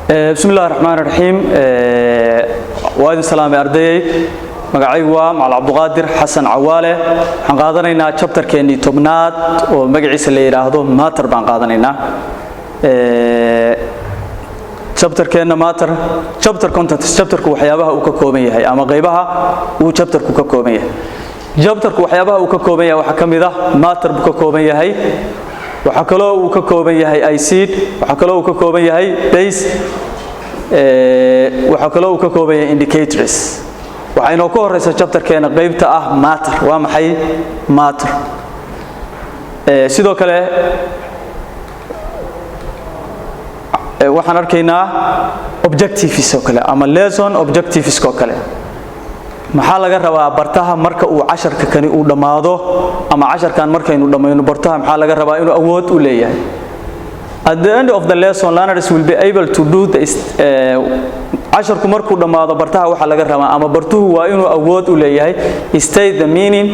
بسم الله الرحمن الرحيم وادي السلام أردي مقعيوا مع عبد القادر حسن عوالة هنقادرنا chapter كأني تبنات ومقعيس اللي يراهدو ماتر بنقادرنا chapter كأنه ماتر chapter content chapter كوحيابها وككومية هي أما غيبها وchapter كوككومية chapter كوحيابها وككومية وحكم ذا ماتر بككومية هي وحكلو وككوبية هي أيسيد وحكلو وككوبية هي بيس وحكلو وككوبية indicators وحينو كورس chapter كان قيبته ماتر ومحي ماتر سيدو كله وحنا ركينا objectives وكله أما lesson objectives وكله maxaa laga rabaa bartaha marka uu 10ka kani uu dhamaado ama 10kan marka inuu dhameeyo bartaha maxaa laga rabaa inuu awood u leeyahay at the end of the lesson learners will be able to do this 10ku markuu dhamaado bartaha waxa laga rabaa ama bartuhu waa inuu awood u leeyahay state the meaning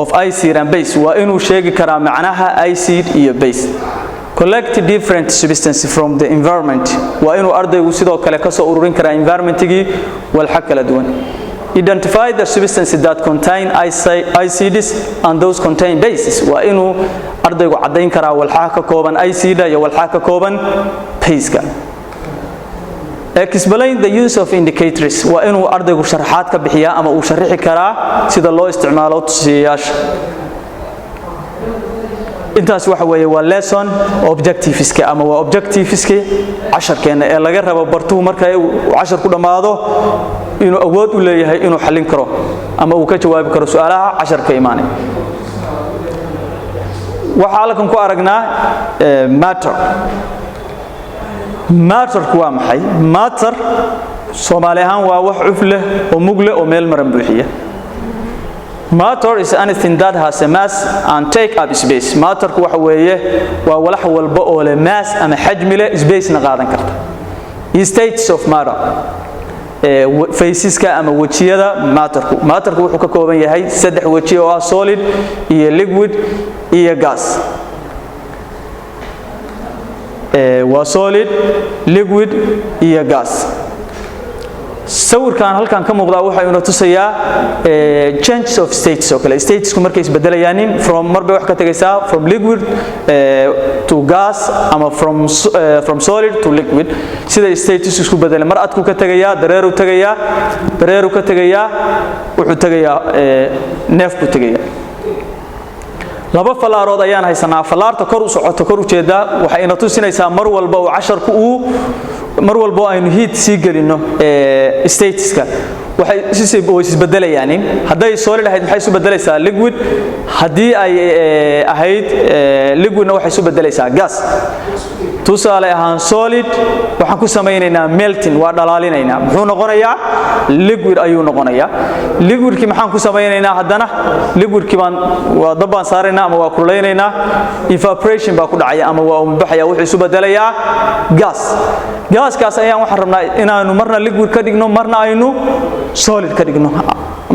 of ICD and base waa inuu sheegi karaa macnaha ICD iyo base collect different substances from the environment waa inuu ardaygu sidoo kale ka soo ururin karaa environmentigi wal xaq kala duwan identify the substances that contain ICDs and those contain bases waa inuu ardaygu cadeyn karaa walxaha ka kooban ICD iyo walxaha ka kooban base-ka explain the use of indicators waa inuu ardaygu sharaxaad ka bixiyaa ama uu sharixi karaa sida loo isticmaalo tusiyaasha intaas waxa weeye waa lesson objectives-ka ama waa objectives-ka 10keena ee laga rabo bartuhu marka uu 10 ku dhamaado inuu awood u leeyahay inuu xalin karo ama uu ka jawaabi karo su'aalaha 10 ka iimaanay waxa halkan ku aragnaa matter waa maxay matter Soomaali ahaan waa wax cuf leh oo mug leh oo meel maran buuxiya matter is anything that has a mass and take up space matter waxa weeye waa walax walba oo leh mass ama xajmi leh space na qaadan karta states of matter faceska ama wajiyada matterku wuxuu ka kooban yahay 3 wajiyo oo ah solid iyo liquid iyo gas waa solid liquid iyo gas sawirkan halkan ka muuqda waxa uu tusayaa changes of states oo kale statesku markay isbedelayaan from marba wax ka tagaysa from liquid to gas ama from solid to liquid sida states isku bedelaan mar adku ka tagaya dareeru ka tagaya wuxuu tagayaa neef ku tagaya laba falaarood ayaan haysanaa falaarta kor u socoto kor u jeeda waxa ina tusinaysaa mar walba oo 10ku uu mar walba aynu heat sii galino stateska waxay isbedelayaan haday solid ahayd maxay isu bedelaysaa liquid hadii ay ahayd liquidna waxay isu bedelaysaa gas tusaale ahaan solid waxaan ku sameynaynaa melting waa dhalaalinaynaa muxuu noqonayaa liquid ayuu noqonayaa liquidki maxaan ku sameynaynaa hadana liquidki baan waa dabaan saaraynaa ama waa kuleynaynaa evaporation baa ku dhacaya ama waa baxaya wuxuu isu bedelayaa gaskaas ayaan waxaan rabnaa inaanu marna liquid ka dhigno marna aynu solid ka dhigno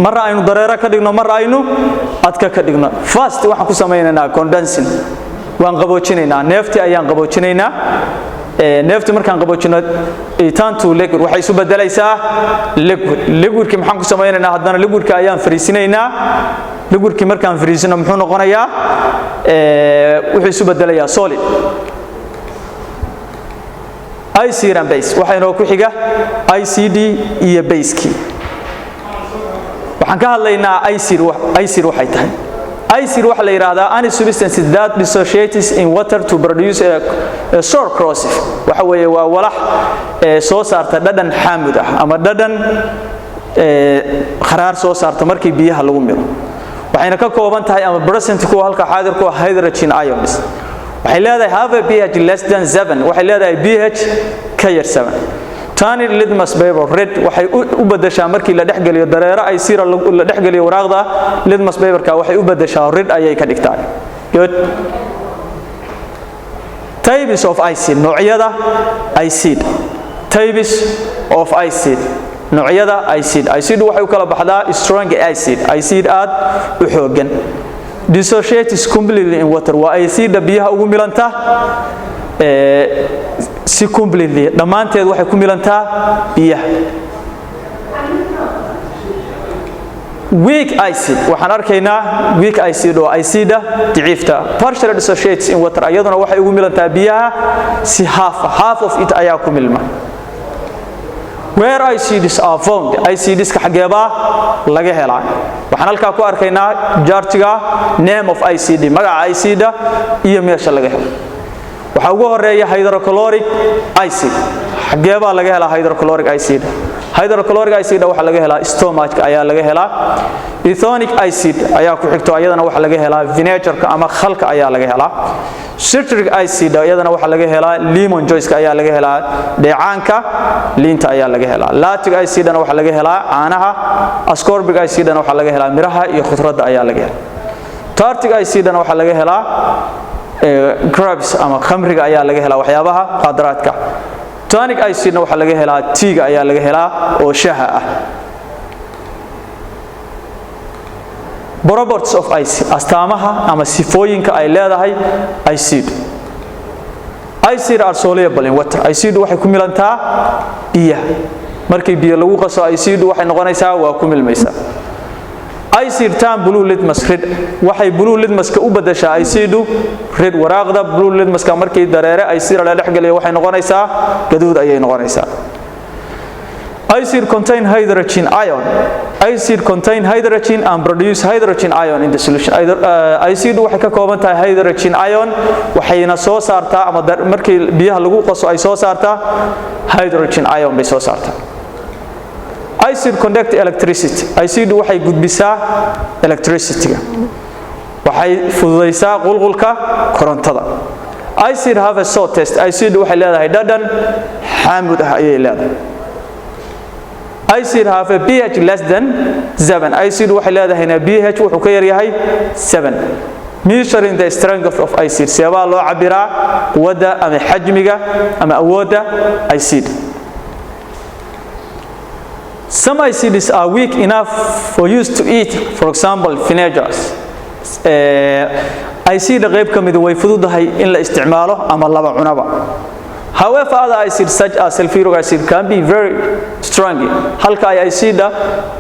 marna aynu dareere ka dhigno marna aynu adka ka dhigno first waxaan ku sameynaynaa condensing waan qaboojinaynaa neefti ayaan qaboojinaynaa neefti markaan qaboojino turn to liquid waxay isu bedelaysaa liquidki maxaan ku sameynaynaa hadana liquidka ayaan fariisinaynaa liquidki markaan fariisino muxuu noqonayaa wuxuu isu bedelayaa solid ICD and base waxayna ku xiga ICD iyo base-ki waxaan ka hadlaynaa ICD waxay tahay ICD waxa la yiraahdaa any substance that dissociates in water to produce a sour corrosive waxa weeye waa walax soo saarta dhadhan xaamud ah ama dhadhan qaraar soo saarta markii biyaha lagu miro waxayna ka kooban tahay ama present ku halka xaadir ku hydrogen ions waxay leedahay have a pH less than 7 waxay leedahay pH ka yar 7 tani litmus paper red waxay u bedeshaa markii la dhaxgaliyo dareere ay sira la dhaxgaliyo waraaqda litmus paperka waxay u bedeshaa red ayay ka dhigtaa good types of ICD noocyada ICD types of ICD noocyada ICD waxay u kala baxdaa strong ICD aad u xoogan dissociates completely in water waa ICD biyaha ugu milanta si completely dhamaanteed waxay ku milantaa biyaha weak acid waxaan arkaynaa weak acid oo acida daciifta partially dissociates in water ayaduna waxay ugu milantaa biyaha si half of it ayaa ku milma where acids are found acids ka xageeba laga helaa waxaan halka ku arkaynaa jartiga name of acid magaca acida iyo meesha laga helo waxa ugu horeeya hydrochloric acid xageeba laga helaa hydrochloric acid hydrochloric acid waxa laga helaa stomach ayaa laga helaa ethonic acid ayaa ku xigto ayadana waxa laga helaa vinegar ama khalka ayaa laga helaa citric acid ayadana waxa laga helaa lemon juice ayaa laga helaa dheecaanka liinta ayaa laga helaa lactic acid waxa laga helaa caanaha ascorbic acid waxa laga helaa miraha iyo khudradda ayaa laga helaa tartic acid waxa laga helaa grapes ama khamriga ayaa laga helaa waxyaabaha qaadaraadka tonic acid waxa laga helaa tiiga ayaa laga helaa oo shaha ah properties of acid astaamaha ama sifooyinka ay leedahay acid are soluble in water acid waxay ku milantaa biyaha markii biyo lagu qaso acid waxay noqonaysaa waa ku milmaysaa acid tan blue litmus red waxay blue litmus ka u badashaa acid red waraaqda blue litmus ka markii dareere acid la dhex galiyo waxay noqonaysaa gaduud ayay noqonaysaa acid contain hydrogen ion acid contain hydrogen and produce hydrogen ion in the solution acid waxay ka kooban tahay hydrogen ion waxayna soo saartaa ama markii biyaha lagu qaso ay soo saartaa hydrogen ion bay soo saartaa acid conduct electricity acid waxay gudbisaa electricity waxay fududeysaa qulqulka korontada acid have a sour taste acid waxay leedahay dhadhan xaamud ah ayay leedahay acid have a pH less than 7 acid waxay leedahay pH wuxuu ka yar yahay 7 measuring the strength of acid seebaa loo cabiraa quwadda ama xajmiga ama awoodda acid some acids are weak enough for use to eat for example vinegars acid qayb kamid way fududahay in la isticmaalo ama laba cunaba however other acids such as sulfuric acid can be very strong halka ay acid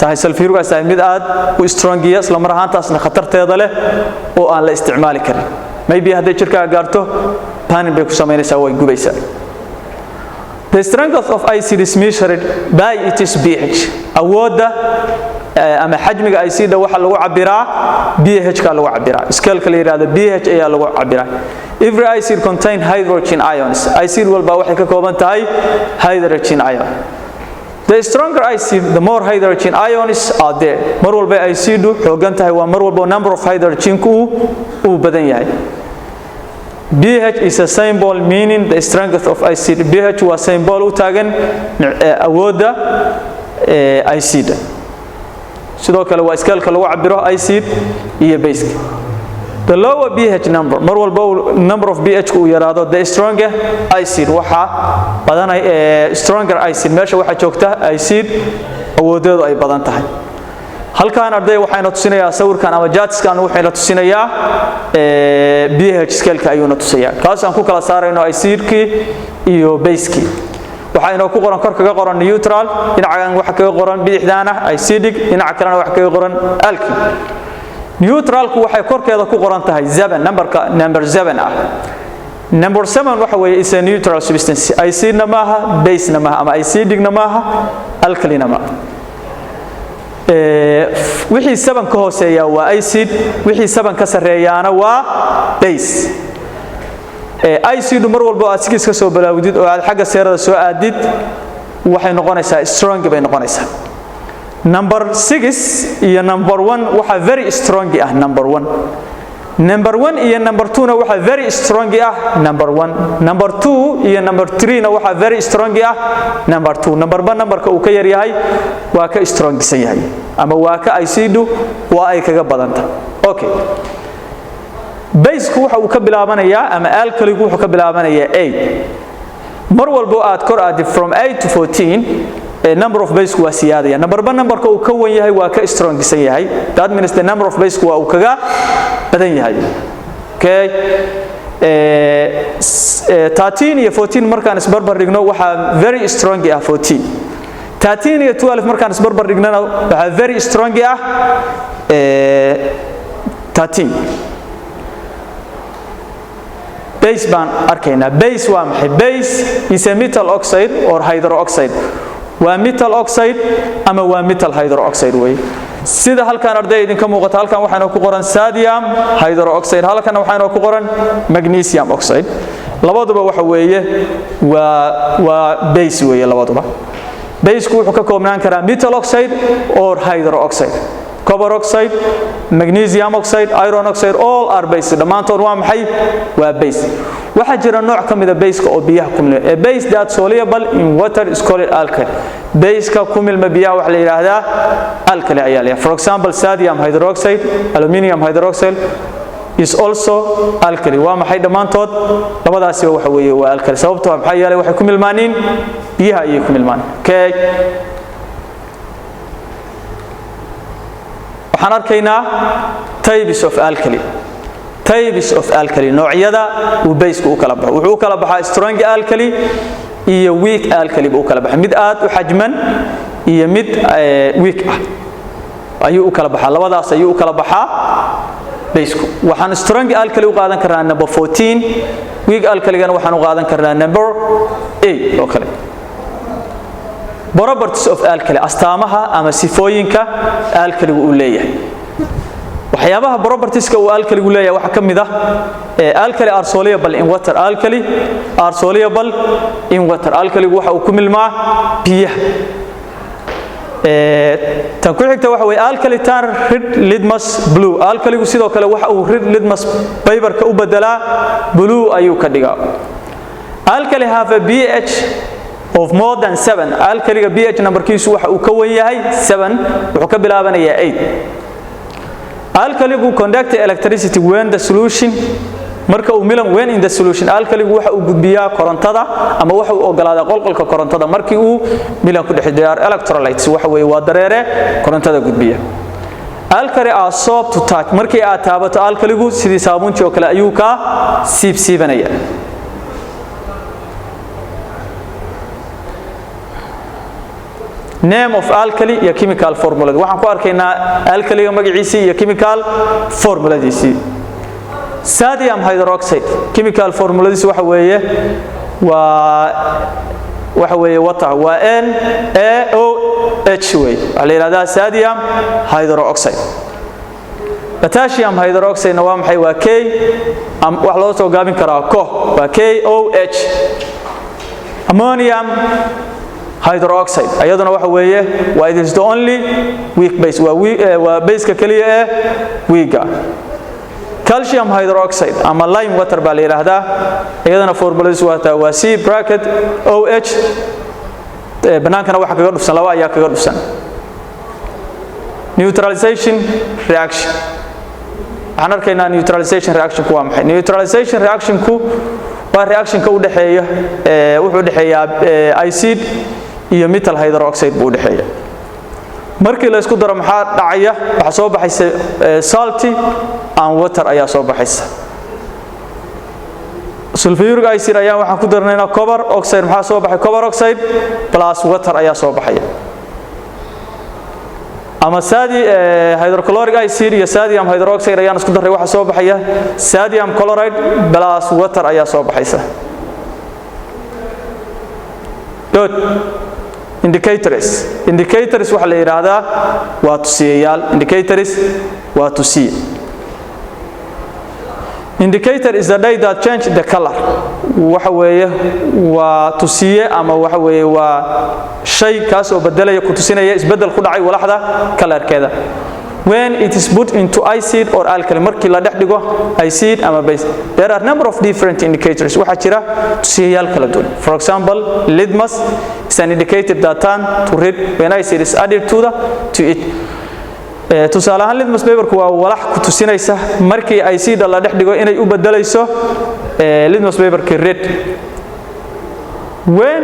tahay sulfuric acid mid aad u strong isla mar ahaantaasna khatarteeda leh oo aan la isticmaali karin maybe haday jirka gaarto panin bay ku sameynaysaa way gubaysaa The strength of acid is measured by its pH. Awooda ama xajmiga acid waxa lagu cabiraa pH ka lagu cabiraa. Scale ka la yiraahdo pH ayaa lagu cabiraa. Every acid contain hydrogen ions. Acid walba waxay ka kooban tahay hydrogen ion. The stronger acid, the more hydrogen ions are there. Mar walba acid xoogan tahay waa mar walba number of hydrogen ku uu badan yahay. pH is a symbol meaning the strength of acid. pH waa symbol u taagan awooda acid. sidoo kale waa scale ka lagu cabiro acid iyo base. The lower pH number mar walba number of pH uu yaraado the stronger acid waxa badanay stronger acid meesha waxa joogta acid awoodeedu ay badan tahay. halkaan arday waxayna tusinayaa sawirkan ama chartskan waxayna tusinayaa pH scale ka ayuuna tusayaa kaas aan ku kala saarayno acidki iyo baseki waxayna ku qoran kor kaga qoran neutral dhinacan waxa kaga qoran bidixdaana acidic dhinaca kalena waxa kaga qoran alkyl neutralku waxay korkeeda ku qoran tahay 7 number 7 ah number 7 waxa weeye is a neutral substance acidna maaha base na maaha ama acidic na maaha alkylina maaha wixii 7 ka hooseeya waa acid wixii 7 ka sareeyana waa base acid mar walba aad iska soo balaawdid oo aad xagga seerada soo aadid waxay noqonaysaa strong bay noqonaysaa number 6 iyo number 1 waxa very strong ah number 1 iyo number 2 na waxa very strong ah number 1 number 2 iyo number 3 na waxa very strong ah number 2 numberka uu ka yar yahay waa ka strongsan yahay ama waa ka acidu waa ay kaga badanta okay base ku waxa uu ka bilaabanayaa ama alkali ku wuxuu ka bilaabanayaa 8 mar walba aad kor aad from 8 to 14 number of base waa siyaadaya numberka uu ka wan yahay waa ka strongsan yahay that means the number of base waa uu kaga badan yahay okay 13 iyo 14 markaan isbarbar dhigno waxa very strong ah 14 13 iyo 12 markaan isbarbar dhignana waxa very strong ah 13 base baan arkaynaa base waa maxay base is a metal oxide or hydroxide waa metal oxide ama waa metal hydroxide way sida halkan arday idinka muuqata halkan waxaana ku qoran sodium hydroxide halkan waxaana ku qoran magnesium oxide labaduba waxa weeye waa base weeye labaduba base ku wuxuu ka koobnaan karaa metal oxide or hydroxide copper oxide magnesium oxide iron oxide all are base dhamaantood waa maxay waa base waxa jira nooc kamid ah base oo biyaha ku milma a base that soluble in water is called alkali base ka ku milma biyaha waxa la yiraahdaa alkali ayaa leeyahay for example sodium hydroxide aluminum hydroxide is also alkali waa maxay dhamaantood labadaasi waxa weeye waa alkali sababtoo maxay yeelay waxay ku milmaaniin biyaha ay ku milmaan okay waxaan arkaynaa types of alkali noocyada uu base ku kala baxo wuxuu kala baxaa strong alkali iyo weak alkali uu kala baxaa mid aad u xajman iyo mid weak ah ayuu u kala baxaa labadaas ayuu u kala baxaa base ku waxaan strong alkali u qaadan karnaa number 14 weak alkaligana waxaan u qaadan karnaa number 8 oo kale properties of alkali astaamaha ama sifooyinka alkaligu uu leeyahay waxyaabaha propertieska uu alkaligu leeyahay waxa kamid ah alkali are soluble in water alkali are soluble in water alkaligu waxa uu ku milmaa biyaha tan ku xigta waxa weeye alkali tar red litmus blue alkaligu sidoo kale waxa uu red litmus paper-ka u bedelaa blue ayuu ka dhigaa alkali have a pH of more than 7 alkaliga pH numberkiisu waxa uu ka wan yahay 7 wuxuu ka bilaabanayaa 8 alkaligu conduct electricity when the solution marka uu milan when in the solution alkaligu waxa uu gudbiyaa korontada ama waxa uu ogolaadaa qolqolka korontada markii uu milan ku dhexdeeyo electrolytes waxa weeye waa dareere korontada gudbiya alkali are soap to touch markii aad taabato alkaligu sidii saabuuntii oo kale ayuu ka siibsiibanaya name of alkali iyo chemical formula waxaan ku arkaynaa alkaliga magaciisa iyo chemical formuladiisa sodium hydroxide chemical formuladiisa waxa weeye water waa NaOH way waxa la yiraahdaa sodium hydroxide potassium hydroxide waa maxay waa K wax loo soo gaabin karaa ko waa KOH ammonium hydroxide ayaduna waxa weeye waa it is the only weak base waa base ka kaliya ee weak calcium hydroxide ama lime water baa la yiraahdaa ayaduna formuladiisu waa C bracket OH banaankana waxa kaga dhufsan laba ayaa kaga dhufsan neutralization reaction waxaan arkaynaa neutralization reaction ku waa maxay neutralization reaction ku waa reaction ka u dhaxeeya wuxuu dhaxeeyaa acid iyo metal hydroxide buu dhaxeeya markii la isku daro maxaa dhacaya waxa soo baxaysa salty and water ayaa soo baxaysa sulfuric acid ayaa waxaan ku darnaynaa copper oxide maxaa soo baxay copper oxide plus water ayaa soo baxaya ama hydrochloric acid iyo sodium hydroxide ayaan isku daray waxa soo baxaya sodium chloride plus water ayaa soo baxaysa indicators waxa la yiraahdaa waa tusiyayaal indicators waa tusiye indicator is the day that change the color waxa weeye waa tusiye ama waxa weeye waa shay kaas oo bedelaya ku tusinaya isbedel ku dhacay walaxda colorkeeda when it is put into acid or alkali markii la dhex dhigo acid ama base there are number of different indicators waxa jira tusiyayaal kala duwan for example litmus is an indicator that turn to red when acid is added to it tusaale ahaan litmus paper-ku waa walax ku tusinaysa markii acid la dhex dhigo inay u bedelayso litmus paper-ki red when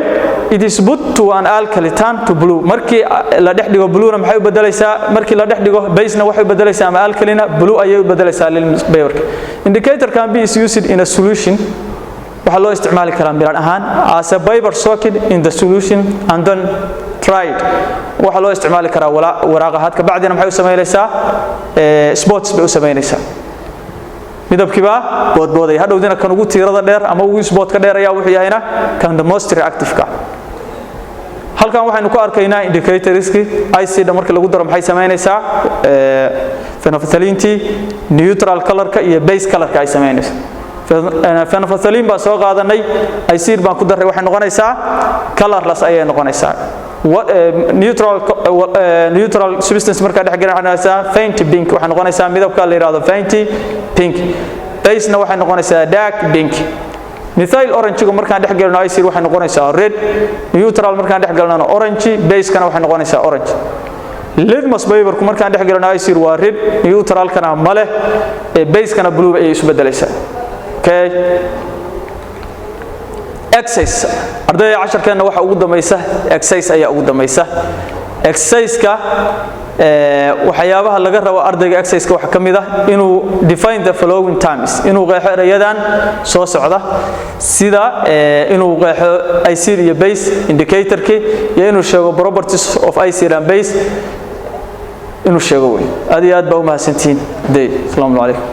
it is put to an alkali turn to blue markii la dhex dhigo blue na maxay u bedelaysaa markii la dhex dhigo base na waxay u bedelaysaa ama alkalina blue ayay u bedelaysaa paperka indicator can be used in a solution waxa loo isticmaali karaa miran ahaan as a paper soaked in the solution and then tried waxa loo isticmaali karaa waraaqahaad ka bacdina maxay u sameynaysaa spots bay u sameynaysaa midabkiiba boodbooday hadhowdina kan ugu tiirada dheer ama ugu spot ka dheer ayaa wuxuu yahayna kan the most reactive ka halkan waxaynu ku arkaynaa indicatorski IC marka lagu daro maxay sameynaysaa phenolphthalein neutral color ka iyo base color ka ay sameynaysaa phenolphthalein baa soo qaadanay IC baan ku daray waxay noqonaysaa colorless ayay noqonaysaa neutral substance marka dhex galanaysaa faint pink waxay noqonaysaa midabka la yiraahdo faint pink base na waxay noqonaysaa dark pink methyl orange markaan dhex galno IC waxay noqonaysaa red neutral markaan dhex galno orange base kana waxay noqonaysaa orange litmus paper markaan dhex galno IC waa red neutral kana male base kana blue ay isu bedelaysaa okay exercise ardayda 10keena waxa ugu dameysa exercise ayaa ugu dameysa exercise-ka waxyaabaha laga rabo ardayga exercise-ka waxa kamid ah inuu define the following terms inuu qeexo erayadan soo socda sida inuu qeexo IC iyo base indicator-ki iyo inuu sheego properties of IC and base inuu sheego way aad iyo aad baa u mahadsantiin day assalamu alaykum